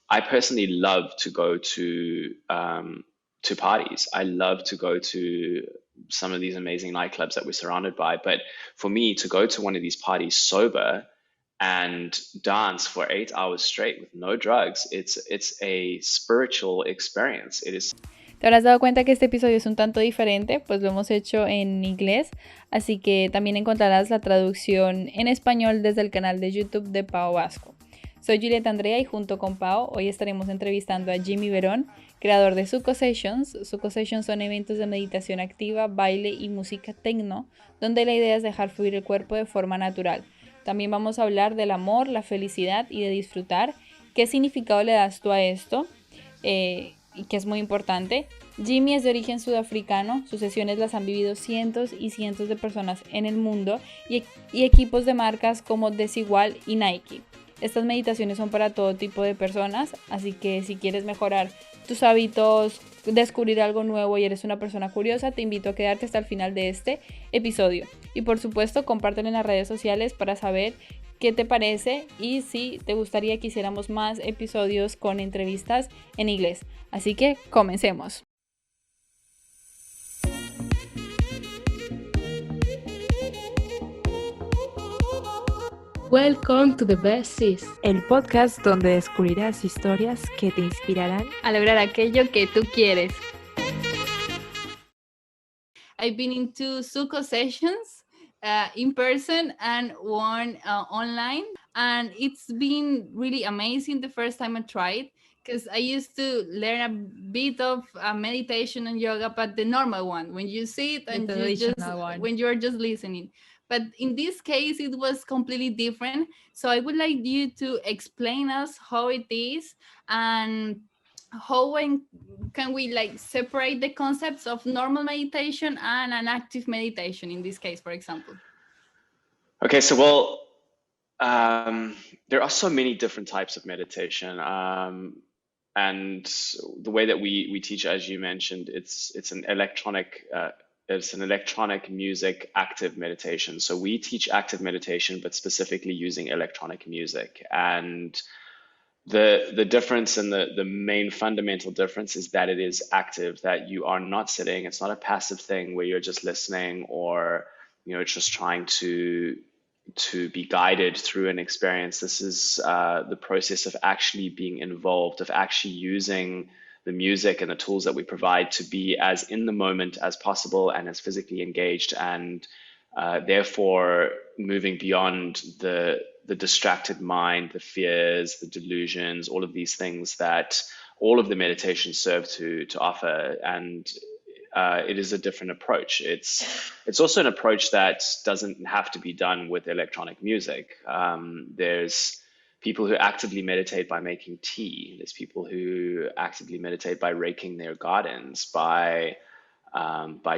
I personally love to go to parties. I love to go to some of these amazing nightclubs that we're surrounded by. But for me to go to one of these parties sober and dance for 8 hours straight with no drugs, it's a spiritual experience. It is. Te habrás dado cuenta que este episodio es un tanto diferente, pues lo hemos hecho en inglés, así que también encontrarás la traducción en español desde el canal de YouTube de Pao Vasco. Soy Julieta Andrea y junto con Pao hoy estaremos entrevistando a Jamie Beron, creador de Suco Sessions. Suco Sessions son eventos de meditación activa, baile y música TECNO, donde la idea es dejar fluir el cuerpo de forma natural. También vamos a hablar del amor, la felicidad y de disfrutar. ¿Qué significado le das tú a esto? Y que es muy importante. Jamie es de origen sudafricano, sus sesiones las han vivido cientos y cientos de personas en el mundo y equipos de marcas como Desigual y Nike. Estas meditaciones son para todo tipo de personas, así que si quieres mejorar tus hábitos, descubrir algo nuevo y eres una persona curiosa, te invito a quedarte hasta el final de este episodio. Y por supuesto, compártelo en las redes sociales para saber qué te parece y si te gustaría que hiciéramos más episodios con entrevistas en inglés. Así que comencemos. Welcome to Thebestsispodcast, el podcast donde descubrirás historias que te inspirarán a lograr aquello que tú quieres. I've been into Suco Sessions in person and one online, and it's been really amazing the first time I tried, because I used to learn a bit of meditation and yoga, but the normal one, when you sit and when you're just listening. But in this case, it was completely different. So I would like you to explain us how it is and how can we like separate the concepts of normal meditation and an active meditation in this case, for example. Okay, so there are so many different types of meditation. And the way that we teach, as you mentioned, it's an electronic music active meditation. So we teach active meditation, but specifically using electronic music. And the difference and the main fundamental difference is that it is active, that you are not sitting. It's not a passive thing where you're just listening or just trying to be guided through an experience. This is the process of actually being involved, of actually using the music and the tools that we provide to be as in the moment as possible and as physically engaged, and therefore moving beyond the distracted mind, the fears, the delusions, all of these things that all of the meditations serve to offer. And it is a different approach. It's also an approach that doesn't have to be done with electronic music. There's people who actively meditate by making tea. There's people who actively meditate by raking their gardens, by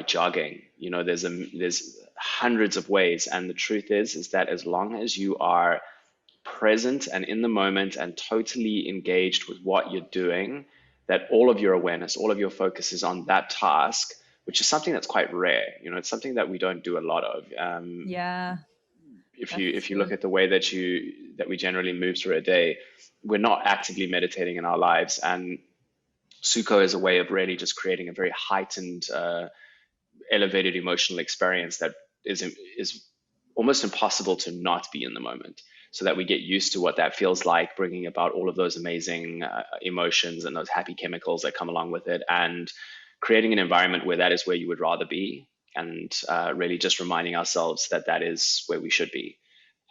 jogging. There's hundreds of ways, and the truth is that as long as you are present and in the moment and totally engaged with what you're doing, that all of your awareness, all of your focus is on that task, which is something that's quite rare. It's something that we don't do a lot of. If you look at the way that we generally move through a day, we're not actively meditating in our lives. And Suco is a way of really just creating a very heightened, elevated emotional experience that is almost impossible to not be in the moment, so that we get used to what that feels like, bringing about all of those amazing emotions and those happy chemicals that come along with it, and creating an environment where that is where you would rather be, and really just reminding ourselves that is where we should be.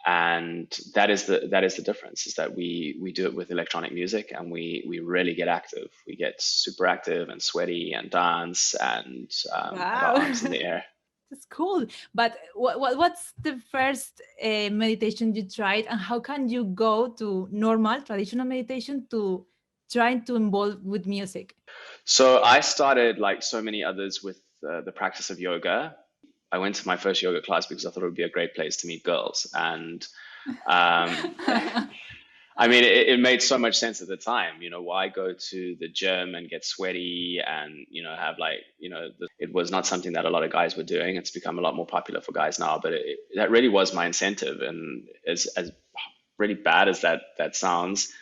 And that is the difference, is that we do it with electronic music, and we really get active. We get super active and sweaty and dance and have our arms in the air. That's cool. But what's the first meditation you tried, and how can you go to normal traditional meditation to trying to involve with music? So I started, like so many others, with the practice of yoga. I went to my first yoga class because I thought it would be a great place to meet girls. And I mean, it made so much sense at the time. Why go to the gym and get sweaty and, have it was not something that a lot of guys were doing. It's become a lot more popular for guys now, but that really was my incentive. And as really bad as that sounds,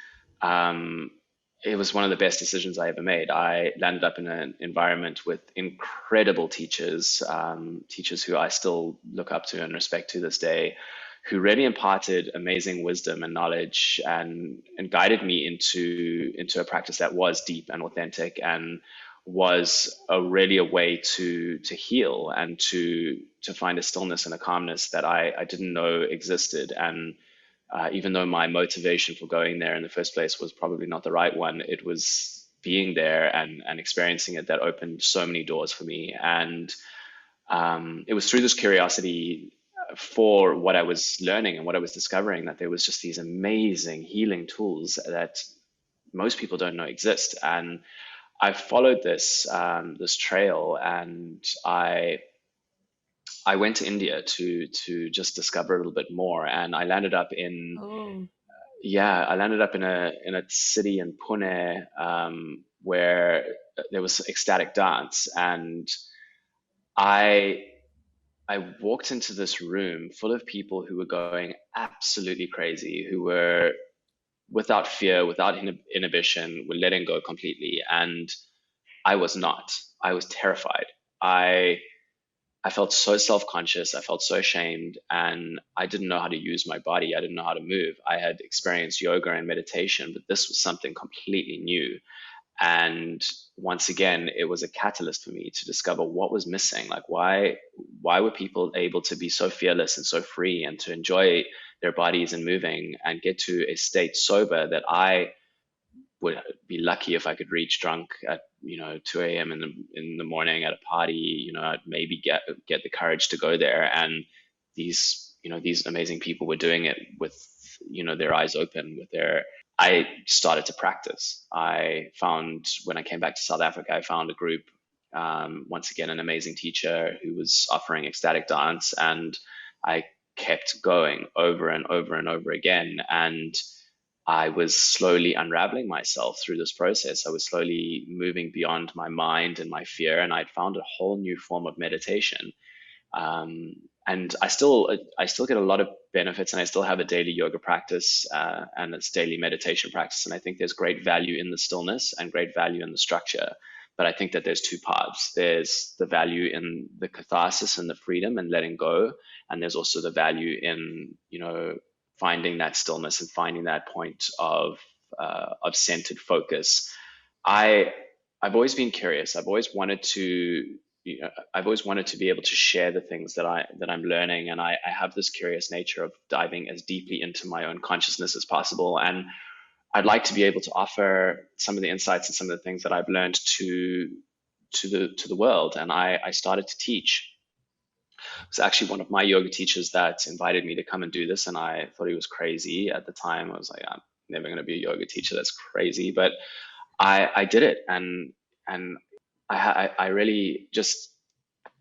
it was one of the best decisions I ever made. I landed up in an environment with incredible teachers, teachers who I still look up to and respect to this day, who really imparted amazing wisdom and knowledge and guided me into a practice that was deep and authentic and was really a way to heal and to find a stillness and a calmness that I didn't know existed. And even though my motivation for going there in the first place was probably not the right one, it was being there and experiencing it that opened so many doors for me. And it was through this curiosity for what I was learning and what I was discovering that there was just these amazing healing tools that most people don't know exist. And I followed this trail, and I went to India to just discover a little bit more, and I landed up in Oh, I landed up in a city in Pune, where there was ecstatic dance, and I I walked into this room full of people who were going absolutely crazy, who were without fear, without inhibition, were letting go completely, and I was not. I was terrified. I I felt so self-conscious. I felt so ashamed, and I didn't know how to use my body. I didn't know how to move. I had experienced yoga and meditation, but this was something completely new. And once again, it was a catalyst for me to discover what was missing. Like, why were people able to be so fearless and so free and to enjoy their bodies and moving and get to a state sober that I would be lucky if I could reach drunk at 2 a.m. in the morning at a party. I'd maybe get the courage to go there. And these amazing people were doing it with their eyes open, with their. I started to practice. I found, when I came back to South Africa, I found a group, once again an amazing teacher who was offering ecstatic dance, and I kept going over and over and over again. And I was slowly unraveling myself through this process. I was slowly moving beyond my mind and my fear, and I'd found a whole new form of meditation. And I still get a lot of benefits, and I still have a daily yoga practice, and it's daily meditation practice. And I think there's great value in the stillness and great value in the structure. But I think that there's two paths. There's the value in the catharsis and the freedom and letting go, and there's also the value in finding that stillness and finding that point of centered focus. I've always been curious. I've always wanted to be able to share the things that I'm learning, and I have this curious nature of diving as deeply into my own consciousness as possible. And I'd like to be able to offer some of the insights and some of the things that I've learned to the world. And I started to teach. It was actually one of my yoga teachers that invited me to come and do this, and I thought he was crazy at the time. I was like, I'm never going to be a yoga teacher. That's crazy. But I did it, and I really just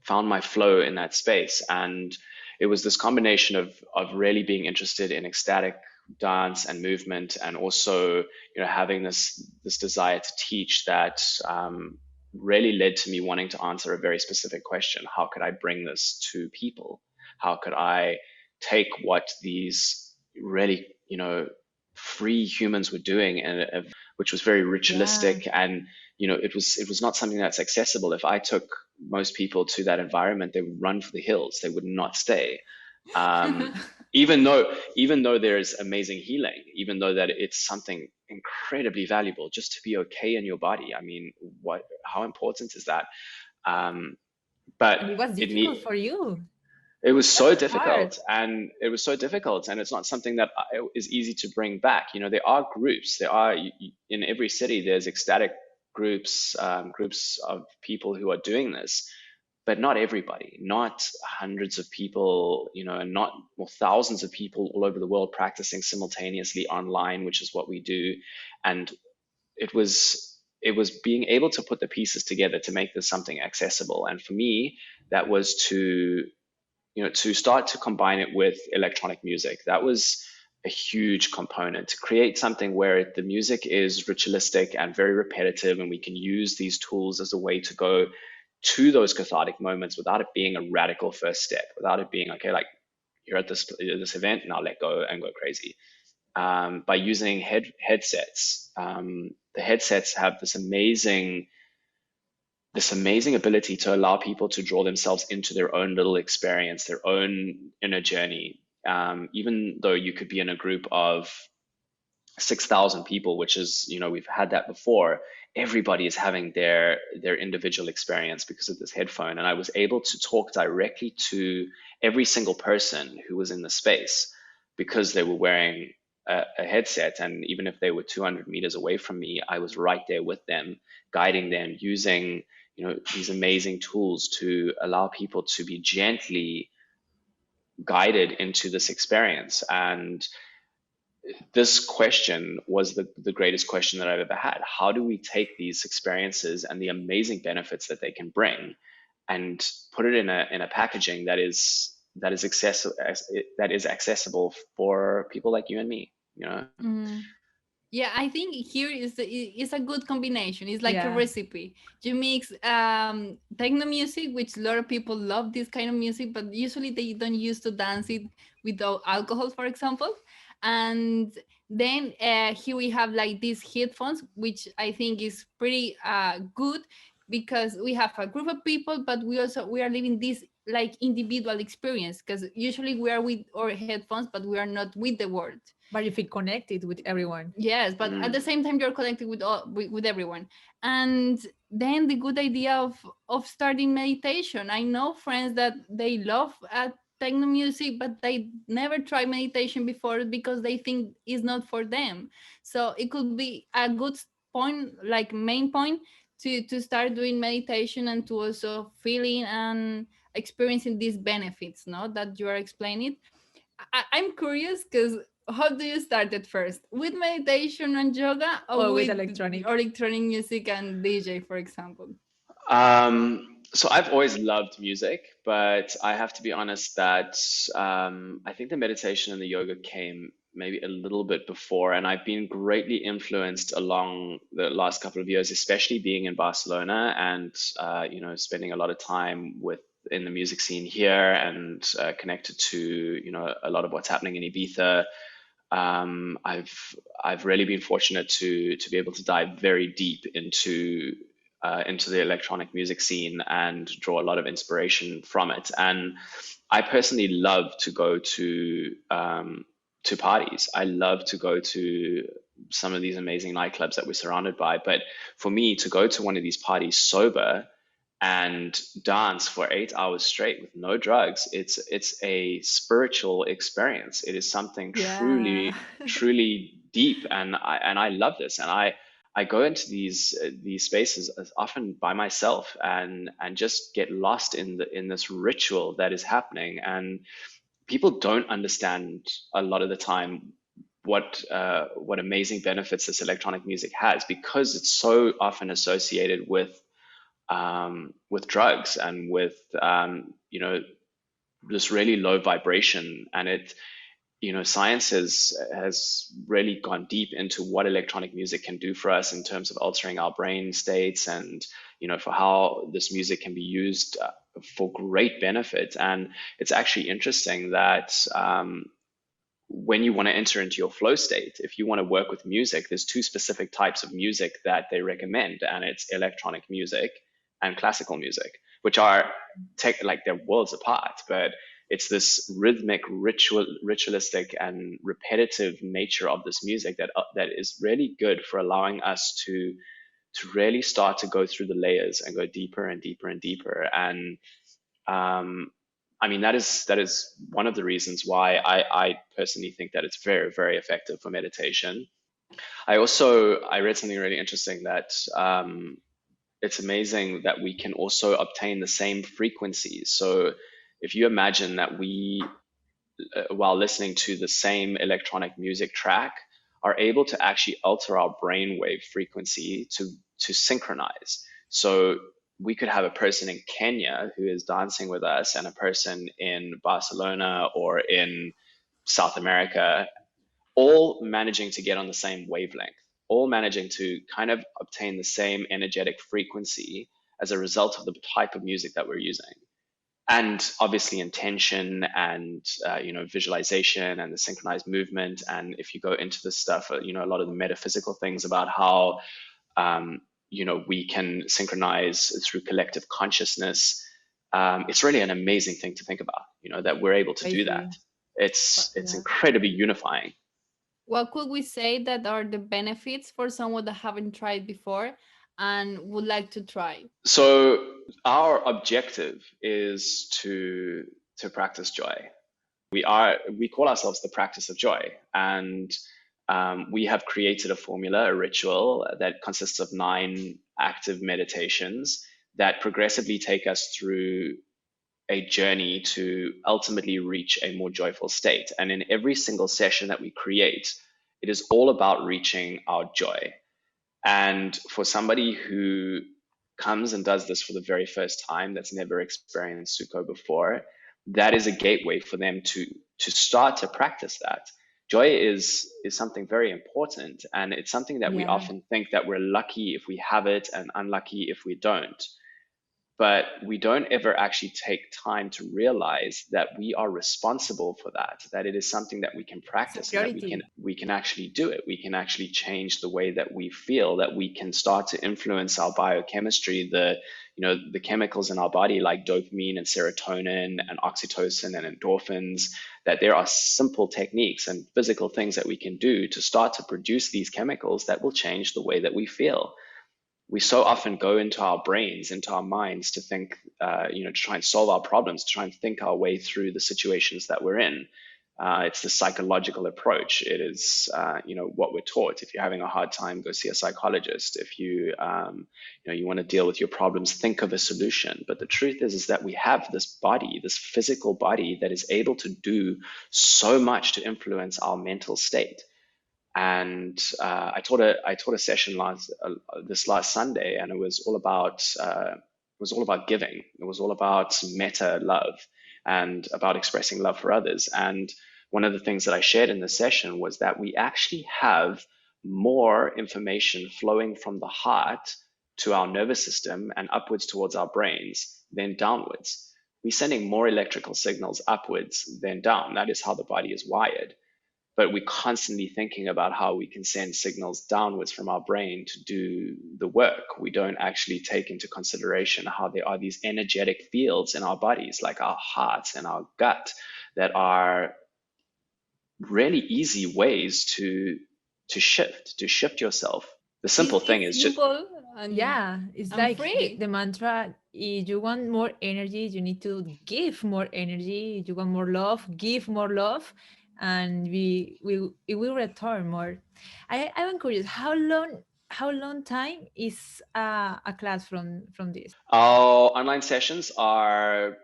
found my flow in that space. And it was this combination of really being interested in ecstatic dance and movement, and also having this desire to teach that really led to me wanting to answer a very specific question. How could I bring this to people? How could I take what these really free humans were doing, and which was very ritualistic, and it was not something that's accessible. If I took most people to that environment, they would run for the hills. They would not stay. Even though there is amazing healing, even though that it's something incredibly valuable just to be okay in your body. I mean, how important is that? But And it was difficult for you. It was so That's difficult, hard. and it's not something that is easy to bring back. There are groups. In every city, there's ecstatic groups, groups of people who are doing this, but not everybody, not hundreds of people, and not thousands of people all over the world practicing simultaneously online, which is what we do. And it was being able to put the pieces together to make this something accessible. And for me, that was to start to combine it with electronic music. That was a huge component, to create something where the music is ritualistic and very repetitive, and we can use these tools as a way to go to those cathartic moments without it being a radical first step, without it being, okay, like, you're at this event, now let go and go crazy. By using headsets the headsets have this amazing ability to allow people to draw themselves into their own little experience, their own inner journey. Even though you could be in a group of 6,000 people, which is, we've had that before, everybody is having their individual experience because of this headphone. And I was able to talk directly to every single person who was in the space because they were wearing a headset. And even if they were 200 meters away from me, I was right there with them, guiding them, using these amazing tools to allow people to be gently guided into this experience. And this question was the greatest question that I've ever had. How do we take these experiences and the amazing benefits that they can bring and put it in a packaging that is accessible for people like you and me, Yeah, I think here is a good combination. It's like a recipe. You mix techno music, which a lot of people love this kind of music, but usually they don't use to dance it without alcohol, for example. And then here we have like these headphones, which I think is pretty good because we have a group of people, but we are living this like individual experience, because usually we are with our headphones, but we are not with the world. But you feel connected with everyone. Yes, but at the same time, you're connected with everyone. And then the good idea of starting meditation. I know friends that they love techno music, but they never tried meditation before because they think it's not for them. So it could be a good point, like main point, to start doing meditation and to also feeling and experiencing these benefits, no, that you are explaining. I'm curious because how do you start at first? With meditation and yoga, or with electronic music and DJ, for example? So I've always loved music, but I have to be honest that I think the meditation and the yoga came maybe a little bit before, and I've been greatly influenced along the last couple of years, especially being in Barcelona and spending a lot of time in the music scene here and connected to a lot of what's happening in Ibiza. I've really been fortunate to be able to dive very deep into the electronic music scene and draw a lot of inspiration from it. And I personally love to go to parties. I love to go to some of these amazing nightclubs that we're surrounded by. But for me to go to one of these parties sober and dance for 8 hours straight with no drugs, it's a spiritual experience. It is something truly deep, and I love this. And I go into these spaces as often by myself and just get lost in this ritual that is happening. And people don't understand a lot of the time what amazing benefits this electronic music has, because it's so often associated with drugs and with this really low vibration. And it science has really gone deep into what electronic music can do for us in terms of altering our brain states, and for how this music can be used for great benefit. And it's actually interesting that when you want to enter into your flow state, if you want to work with music, there's two specific types of music that they recommend, and it's electronic music and classical music, which are they're worlds apart, but it's this rhythmic, ritualistic, and repetitive nature of this music that is really good for allowing us to really start to go through the layers and go deeper and deeper and deeper. And I mean, that is one of the reasons why I personally think that it's very, very effective for meditation. I read something really interesting that it's amazing that we can also obtain the same frequencies. So if you imagine that we, while listening to the same electronic music track, are able to actually alter our brainwave frequency to synchronize. So we could have a person in Kenya who is dancing with us and a person in Barcelona or in South America, all managing to get on the same wavelength, all managing to kind of obtain the same energetic frequency as a result of the type of music that we're using. and obviously intention and visualization and the synchronized movement. And if you go into this stuff, a lot of the metaphysical things about how we can synchronize through collective consciousness. It's really an amazing thing to think about, that we're able to do that. It's Yeah. incredibly unifying. What could we say that are the benefits for someone that haven't tried before and would like to try? So our objective is to practice joy. We call ourselves the practice of joy, and we have created a formula, a ritual that consists of 9 active meditations that progressively take us through a journey to ultimately reach a more joyful state. And in every single session that we create, it is all about reaching our joy. And for somebody who comes and does this for the very first time, that's never experienced Suco before, that is a gateway for them to start to practice that. Joy is something very important, and it's something that we often think that we're lucky if we have it and unlucky if we don't. But we don't ever actually take time to realize that we are responsible for that it is something that we can practice, and that we can actually do it. We can actually change the way that we feel, that we can start to influence our biochemistry, the chemicals in our body like dopamine and serotonin and oxytocin and endorphins, that there are simple techniques and physical things that we can do to start to produce these chemicals that will change the way that we feel. We so often go into our brains, into our minds to think, to try and solve our problems, to try and think our way through the situations that we're in. It's the psychological approach. It is, what we're taught. If you're having a hard time, go see a psychologist. If you want to deal with your problems, think of a solution. But the truth is that we have this body, this physical body that is able to do so much to influence our mental state. And I taught a session this last Sunday, and it was all about giving. It was all about meta love and about expressing love for others. And one of the things that I shared in the session was that we actually have more information flowing from the heart to our nervous system and upwards towards our brains than downwards. We're sending more electrical signals upwards than down. That is how the body is wired. But we're constantly thinking about how we can send signals downwards from our brain to do the work. We don't actually take into consideration how there are these energetic fields in our bodies, like our hearts and our gut, that are really easy ways to shift yourself. The simple thing is just it's I'm like free. the mantra: if you want more energy, you need to give more energy. If you want more love, give more love, and it will return more. I'm curious, how long time is a class from this? our online sessions are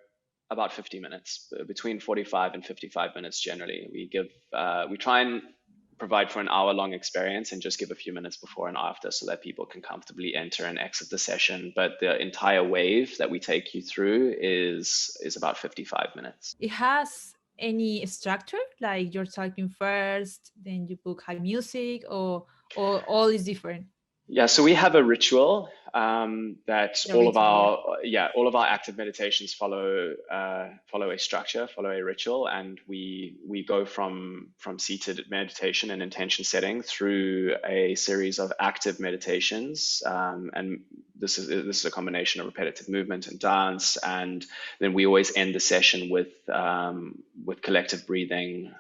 about 50 minutes, between 45 and 55 minutes generally. We try and provide for an hour-long experience and just give a few minutes before and after so that people can comfortably enter and exit the session. But the entire wave that we take you through is about 55 minutes. It has any structure, like you're talking first, then you book high music, or all is different? Yeah, so we have a ritual that The all of ritual, our active meditations follow a structure, follow a ritual, and we go from seated meditation and intention setting through a series of active meditations, and this is a combination of repetitive movement and dance, and then we always end the session with collective breathing,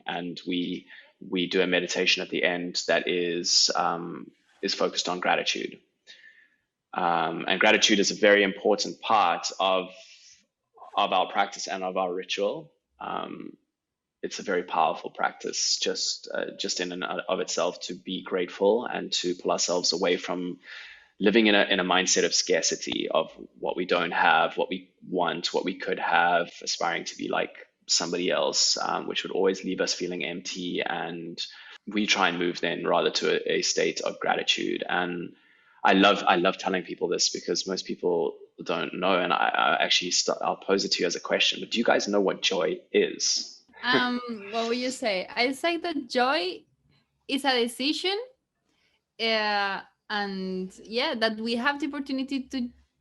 and we do a meditation at the end that is focused on gratitude. And gratitude is a very important part of our practice and of our ritual. It's a very powerful practice, just in and of itself, to be grateful and to pull ourselves away from living in a mindset of scarcity, of what we don't have, what we want, what we could have, aspiring to be like somebody else, which would always leave us feeling empty. And we try and move then rather to a state of gratitude. And I love telling people this because most people don't know, and I'll pose it to you as a question. But do you guys know what joy is? What would you say? I say that joy is a decision, and yeah, that we have the opportunity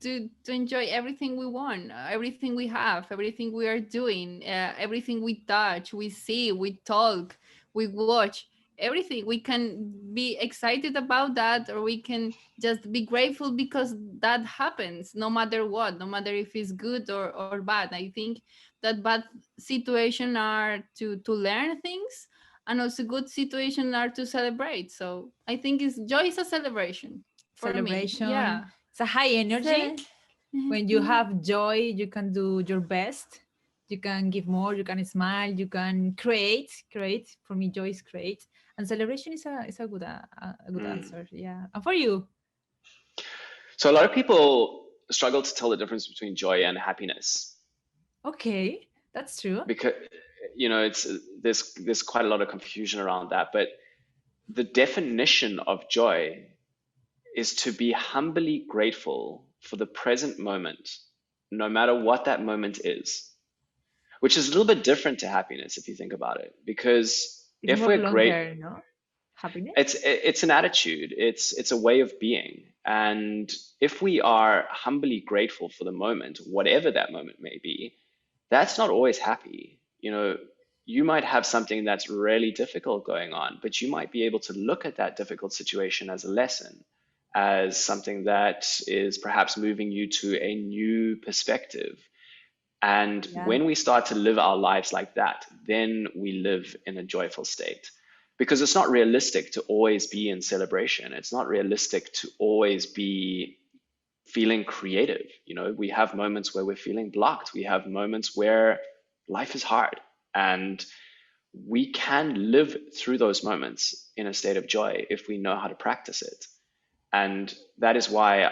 to enjoy everything we want, everything we have, everything we are doing, everything we touch, we see, we talk, we watch, everything. We can be excited about that, or we can just be grateful because that happens, no matter what, no matter if it's good or bad. I think that bad situations are to learn things, and also good situations are to celebrate. So I think it's joy is a celebration for me. Celebration. Yeah. It's a high energy. So, When you have joy, you can do your best. You can give more. You can smile. You can create. Create. For me, joy is create, and celebration is a good Mm. answer. Yeah. And for you, So a lot of people struggle to tell the difference between joy and happiness okay, that's true. because it's there's quite a lot of confusion around that. But the definition of joy is to be humbly grateful for the present moment, no matter what that moment is, which is a little bit different to happiness if you think about it. Because It's if more we're great, longer, no? Happiness. it's an attitude, it's a way of being. And if we are humbly grateful for the moment, whatever that moment may be, that's not always happy. You might have something that's really difficult going on, but you might be able to look at that difficult situation as a lesson, as something that is perhaps moving you to a new perspective. And Yeah. when we start to live our lives like that, then we live in a joyful state. Because it's not realistic to always be in celebration. It's not realistic to always be feeling creative. We have moments where we're feeling blocked. We have moments where life is hard. And we can live through those moments in a state of joy if we know how to practice it. And that is why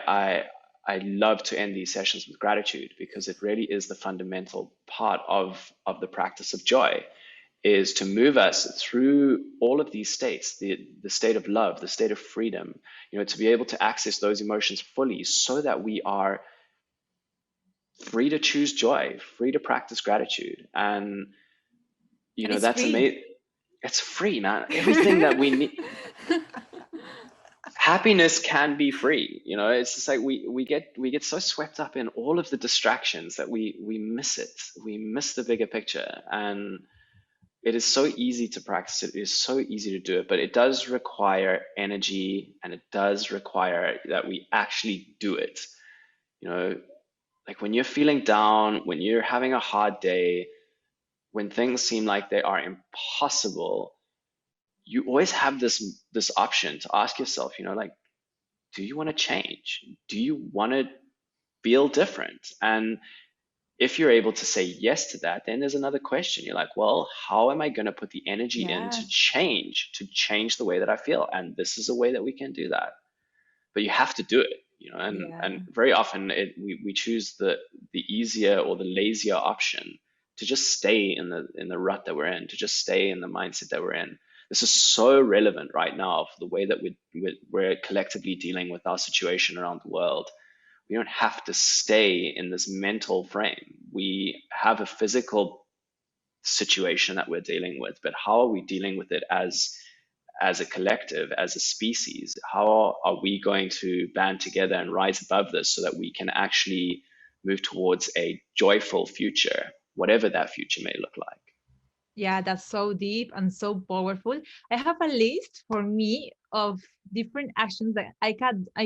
I love to end these sessions with gratitude, because it really is the fundamental part of the practice of joy, is to move us through all of these states, the state of love, the state of freedom, to be able to access those emotions fully so that we are free to choose joy, free to practice gratitude. And, And it's that's free. amazing. It's free, man. Everything that we need. Happiness can be free. It's just like we get so swept up in all of the distractions that we miss it. We miss the bigger picture. And it is so easy to practice it. It is so easy to do it, but it does require energy, and it does require that we actually do it. Like when you're feeling down, when you're having a hard day, when things seem like they are impossible, you always have this option to ask yourself, like, do you want to change? Do you want to feel different? And if you're able to say yes to that, then there's another question. You're like, well, how am I going to put the energy in Yeah. to change the way that I feel? And this is a way that we can do that. But you have to do it, Yeah. and very often we choose the easier or the lazier option to just stay in the rut that we're in, to just stay in the mindset that we're in. This is so relevant right now for the way that we're collectively dealing with our situation around the world. We don't have to stay in this mental frame. We have a physical situation that we're dealing with, but how are we dealing with it as a collective, as a species? How are we going to band together and rise above this so that we can actually move towards a joyful future, whatever that future may look like? Yeah, that's so deep and so powerful. I have a list for me of different actions that I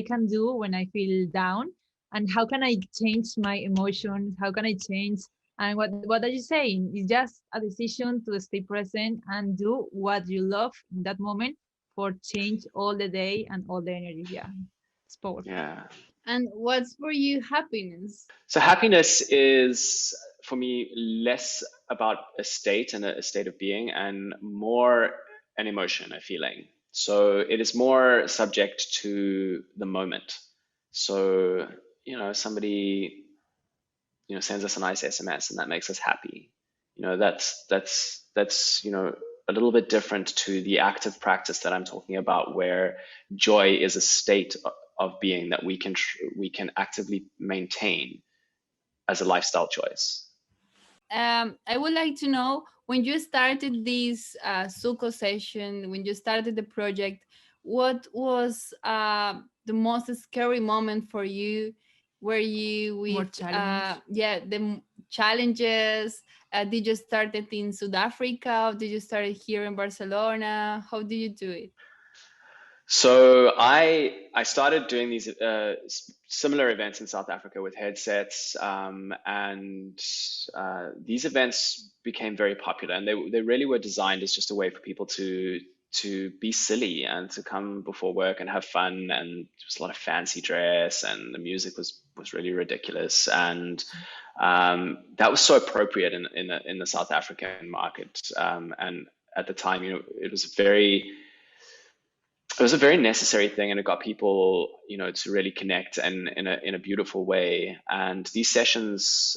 can do when I feel down, and how can I change my emotions? How can I change? And what are you saying? It's just a decision to stay present and do what you love in that moment for change all the day and all the energy. Yeah, it's powerful. Yeah. and what's for you happiness? So happiness is for me less about a state and a state of being, and more an emotion, a feeling. So it is more subject to the moment. So, somebody, sends us a nice SMS and that makes us happy. That's a little bit different to the active practice that I'm talking about, where joy is a state of being that we can actively maintain as a lifestyle choice. I would like to know, when you started this Suco session, when you started the project, what was the most scary moment for you were you More with challenge. challenges? Did you start it in South Africa? Or did you start it here in Barcelona? How did you do it? So I started doing these similar events in South Africa with headsets, and these events became very popular, and they really were designed as just a way for people to be silly and to come before work and have fun. And there was a lot of fancy dress, and the music was really ridiculous, and that was so appropriate in the South African market. And at the time, it was a very necessary thing, and it got people, to really connect and in a beautiful way. And these sessions,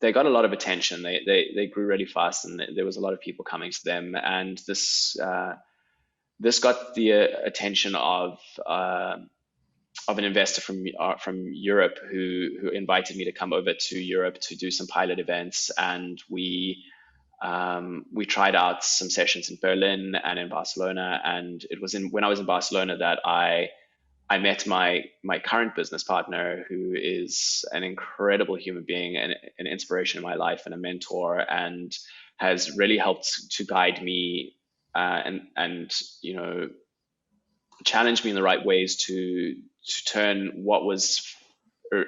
they got a lot of attention. They grew really fast, and there was a lot of people coming to them. And this got the attention of an investor from Europe who invited me to come over to Europe to do some pilot events. And we tried out some sessions in Berlin and in Barcelona, and it was when I was in Barcelona that I met my current business partner, who is an incredible human being and an inspiration in my life and a mentor, and has really helped to guide me and challenge me in the right ways to turn what was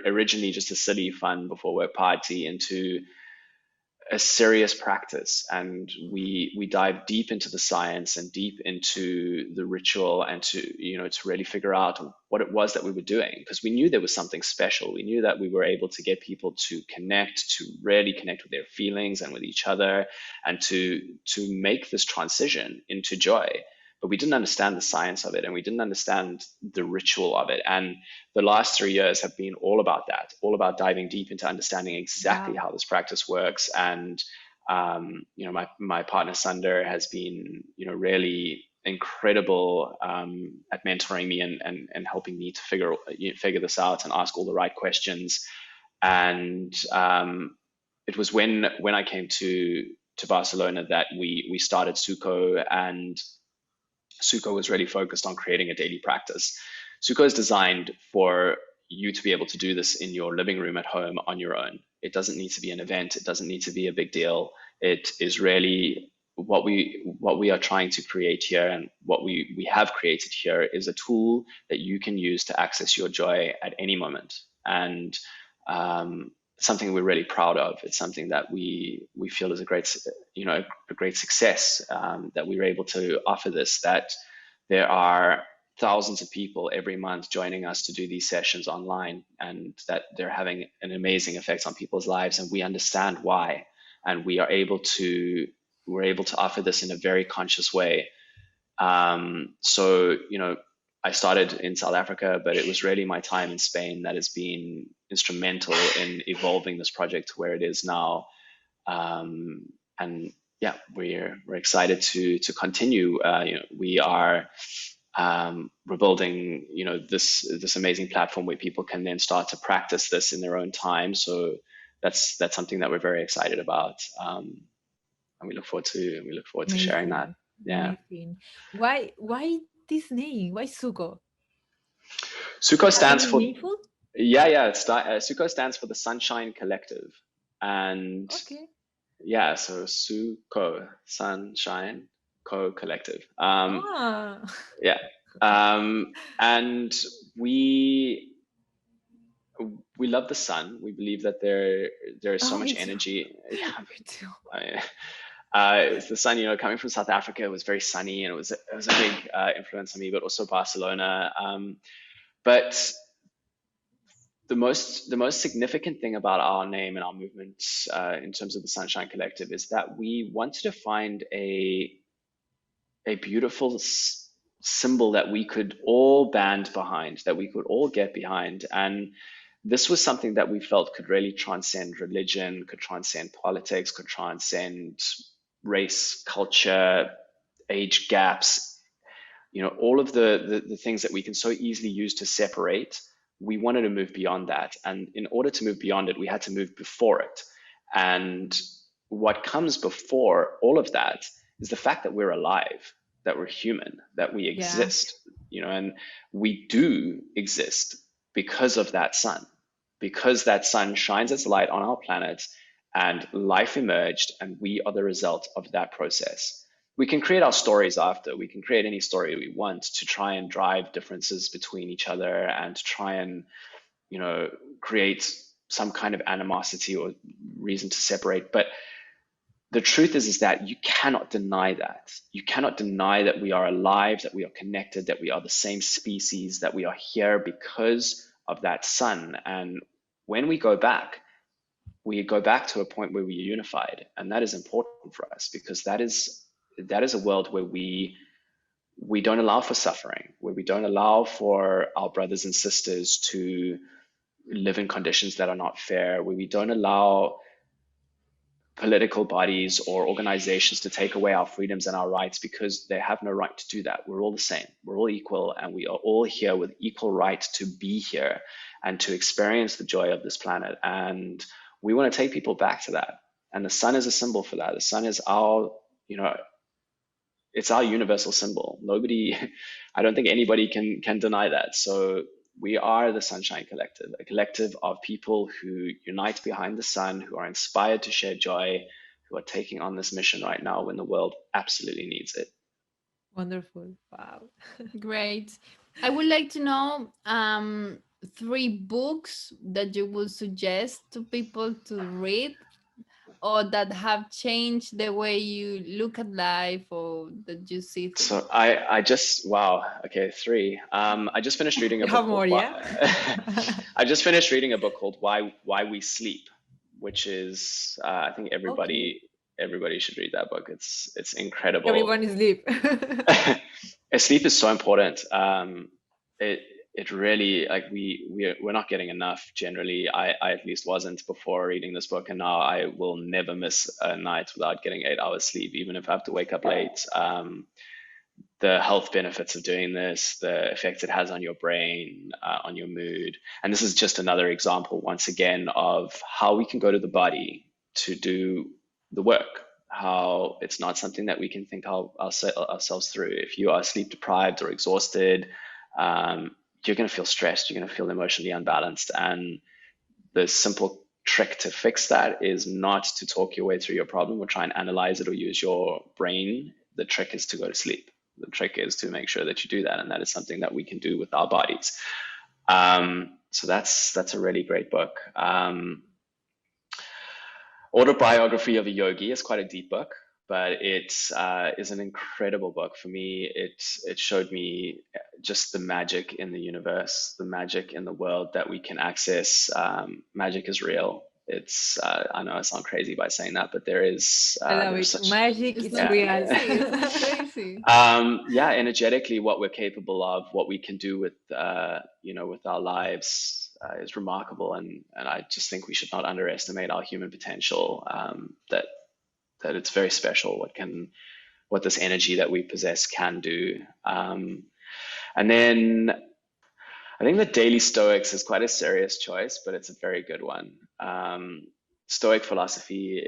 originally just a silly fun before work party into a serious practice. And we dive deep into the science and deep into the ritual, and to really figure out what it was that we were doing, because we knew there was something special. We knew that we were able to get people to really connect with their feelings and with each other, and to make this transition into joy. But we didn't understand the science of it, and we didn't understand the ritual of it. And the last 3 years have been all about that, all about diving deep into understanding exactly how this practice works. And my partner Sunder has been really incredible at mentoring me and helping me to figure this out and ask all the right questions. And it was when I came to Barcelona that we started Suco. And Suco was really focused on creating a daily practice. Suco is designed for you to be able to do this in your living room at home on your own. It doesn't need to be an event. It doesn't need to be a big deal. It is really what we are trying to create here, and what we have created here is a tool that you can use to access your joy at any moment. And something we're really proud of. It's something that we feel is a great success, that we were able to offer this, that there are thousands of people every month joining us to do these sessions online, and that they're having an amazing effect on people's lives. And we understand why, and we're able to offer this in a very conscious way. So I started in South Africa, but it was really my time in Spain that has been instrumental in evolving this project to where it is now. And yeah, we're excited to continue. We're building this amazing platform where people can then start to practice this in their own time. So that's something that we're very excited about, and we look forward to sharing that. Yeah. Amazing. Why this name? Why Suco? Suco stands Something for meaningful? Suco stands for the Sunshine Collective, and Okay. yeah, so Suco, Sunshine Collective. Yeah, and we love the sun. We believe that there is so much Me too. energy. Yeah, Me too. the sun, coming from South Africa, was very sunny, and it was a big influence on me, but also Barcelona. But the most significant thing about our name and our movement, in terms of the Sunshine Collective, is that we wanted to find a beautiful symbol that we could all band behind, that we could all get behind. And this was something that we felt could really transcend religion, could transcend politics, could transcend race, culture, age gaps, all of the things that we can so easily use to separate. We wanted to move beyond that. And in order to move beyond it, we had to move before it. And what comes before all of that is the fact that we're alive, that we're human, that we exist, and we do exist because of that sun, because that sun shines its light on our planet and life emerged, and we are the result of that process. We can create our stories after. We can create any story we want to try and drive differences between each other and to try and, create some kind of animosity or reason to separate. But the truth is that you cannot deny that. You cannot deny that we are alive, that we are connected, that we are the same species, that we are here because of that sun. And when we go back to a point where we are unified. And that is important for us because that is a world where we don't allow for suffering, where we don't allow for our brothers and sisters to live in conditions that are not fair, where we don't allow political bodies or organizations to take away our freedoms and our rights because they have no right to do that. We're all the same. We're all equal, and we are all here with equal right to be here and to experience the joy of this planet. And we want to take people back to that. And the sun is a symbol for that. The sun is our, it's our universal symbol. I don't think anybody can deny that. So we are the Sunshine Collective, a collective of people who unite behind the sun, who are inspired to share joy, who are taking on this mission right now when the world absolutely needs it. Wonderful. Wow. Great. I would like to know 3 books that you would suggest to people to read or that have changed the way you look at life or that you see things. So wow, okay, 3. I just finished reading a book Have more, yeah? I just finished reading a book called Why We Sleep, which is I think everybody should read that book. It's incredible. Everyone is sleep. Sleep is so important. It really, like, we're not getting enough generally. I at least wasn't before reading this book, and now I will never miss a night without getting 8 hours sleep, even if I have to wake up late. The health benefits of doing this, the effect it has on your brain, on your mood. And this is just another example, once again, of how we can go to the body to do the work, how it's not something that we can think ourselves through. If you are sleep deprived or exhausted, you're going to feel stressed, you're going to feel emotionally unbalanced. And the simple trick to fix that is not to talk your way through your problem or try and analyze it or use your brain. The trick is to go to sleep. The trick is to make sure that you do that. And that is something that we can do with our bodies. So that's a really great book. Autobiography of a Yogi is quite a deep book, but it is an incredible book. For me, it showed me just the magic in the universe, the magic in the world that we can access. Magic is real. It's I know I sound crazy by saying that, but there is I love it. Magic is real. It's crazy. Energetically, what we're capable of, what we can do with with our lives is remarkable, and I just think we should not underestimate our human potential. That it's very special what this energy that we possess can do. And then I think the Daily Stoics is quite a serious choice, but it's a very good one. Stoic philosophy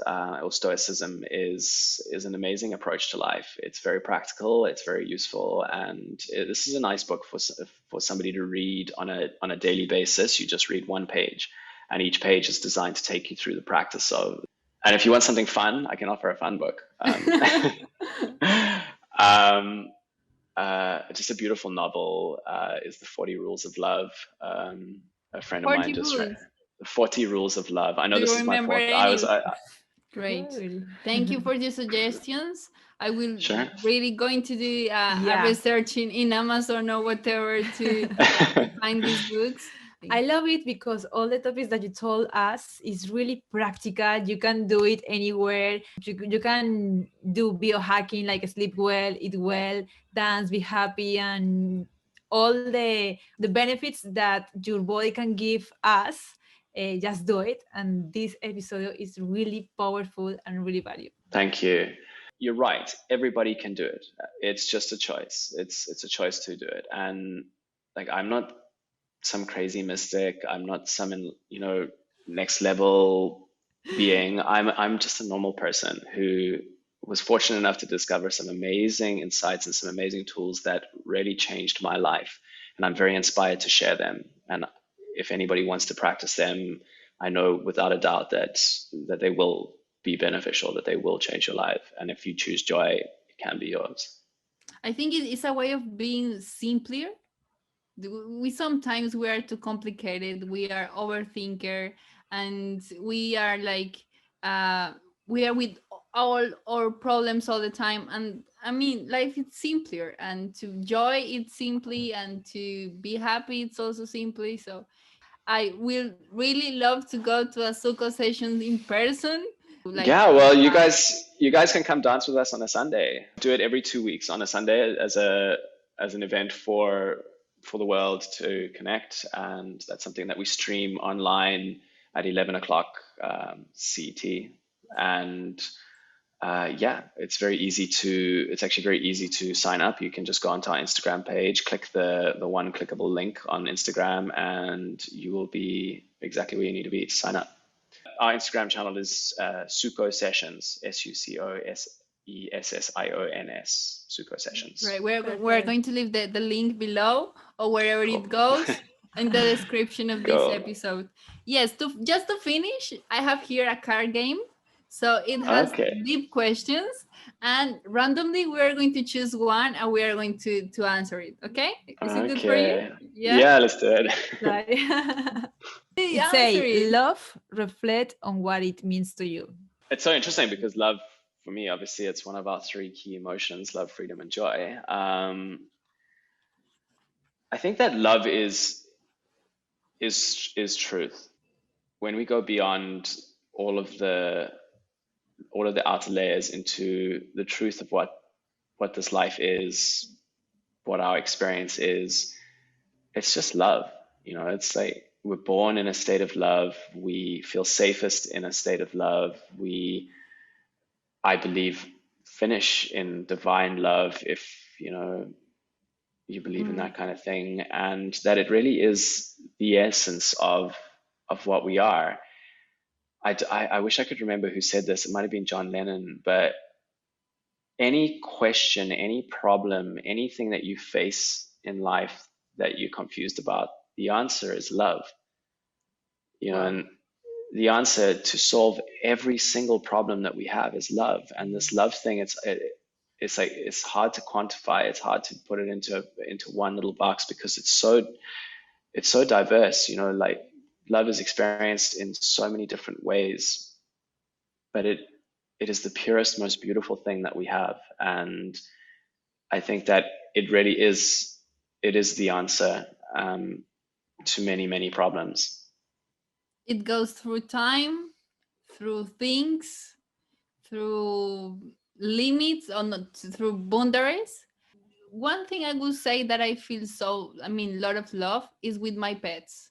or Stoicism is an amazing approach to life. It's very practical, it's very useful, and this is a nice book for somebody to read on a daily basis. You just read one page, and each page is designed to take you through the practice of. And if you want something fun, I can offer a fun book. Just a beautiful novel is The 40 Rules of Love. A friend of mine just read The 40 Rules of Love. I know this is my fourth. Great. Thank you for the suggestions. I will Sure. really going to do a research in Amazon or whatever to find these books. I love it because all the topics that you told us is really practical. You can do it anywhere. You can do biohacking, like sleep well, eat well, dance, be happy, and all the benefits that your body can give us. Just do it. And this episode is really powerful and really valuable. Thank you. You're right. Everybody can do it. It's just a choice. It's a choice to do it. And like, I'm not some crazy mystic. I'm not some next level being. I'm just a normal person who was fortunate enough to discover some amazing insights and some amazing tools that really changed my life and I'm very inspired to share them. And if anybody wants to practice them, I know without a doubt that they will be beneficial, that they will change your life. And if you choose joy, it can be yours. I think it's a way of being simpler. We sometimes we are too complicated. We are overthinker, and we are like we are with all our problems all the time. And I mean, life is simpler, and to joy it's simply, and to be happy it's also simply. So I will really love to go to a Suco session in person. Like, Yeah, well, you guys can come dance with us on a Sunday. Do it every 2 weeks on a Sunday as an event for the world to connect, and that's something that we stream online at 11 o'clock CT. And yeah, it's actually very easy to sign up. You can just go onto our Instagram page, click the one clickable link on Instagram, and you will be exactly where you need to be to sign up. Our Instagram channel is Suco Sessions, SucoSessions, Suco Sessions. Right, we're going to leave the link below, or wherever Cool. it goes, in the description of this Cool. episode. Yes, just to finish, I have here a card game. So it has deep questions, and randomly we are going to choose one, and we are going to answer it. Okay? Is it good for you? Yeah, let's do it. Say, love reflect on what it means to you. It's so interesting because love, for me, obviously, it's one of our three key emotions: love, freedom, and joy. I think that love is truth. When we go beyond all of the outer layers into the truth of what this life is, what our experience is, it's just love. You know, it's like we're born in a state of love. We feel safest in a state of love. We, I believe, finish in divine love if, you know, you believe in that kind of thing, and that it really is the essence of what we are. I wish I could remember who said this. It might have been John Lennon, but any question, any problem, anything that you face in life that you're confused about, the answer is love. You know, and the answer to solve every single problem that we have is love. And this love thing, it's hard to quantify. It's hard to put it into one little box because it's so diverse. You know, like love is experienced in so many different ways, but it is the purest, most beautiful thing that we have. And I think that it really is, it is the answer to many, many problems. It goes through time, through things, through limits, or not, through boundaries. One thing I would say that I feel a lot of love is with my pets.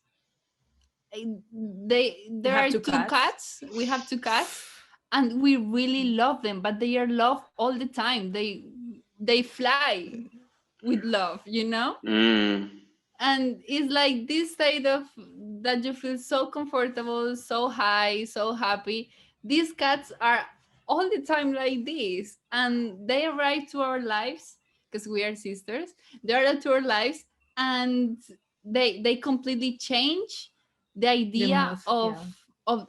There are two cats. We have two cats, and we really love them, but they are loved all the time. They fly with love, you know? And it's like this state of that you feel so comfortable, so high, so happy. These cats are all the time like this, and they arrive to our lives because we are sisters. They are to our lives, and they completely change the idea of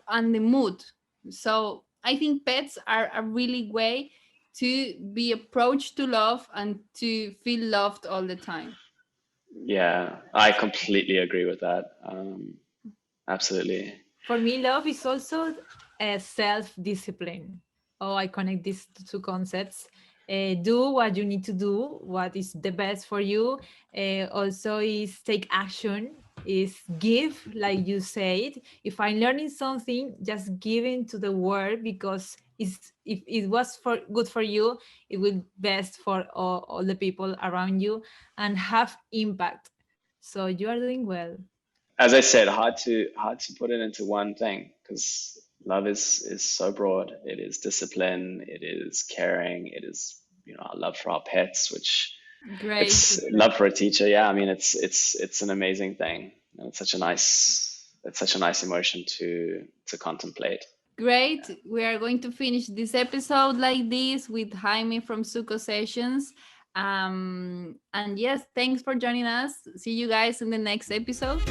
and the mood. So I think pets are a really way to be approached to love and to feel loved all the time. Yeah, I completely agree with that. Absolutely. For me, love is also a self-discipline. Oh, I connect these two concepts. Do what you need to do, what is the best for you. Also is take action, is give, like you said. If I'm learning something, just give it to the world, because if it was good for you, it will best for all the people around you and have impact. So you are doing well. As I said, hard to put it into one thing because love is so broad. It is discipline, it is caring, it is, you know, our love for our pets, which it's love for a teacher. Yeah, I mean, it's an amazing thing. And it's such a nice emotion to contemplate. Great. We are going to finish this episode like this with Jaime from Suco Sessions. And yes, thanks for joining us. See you guys in the next episode.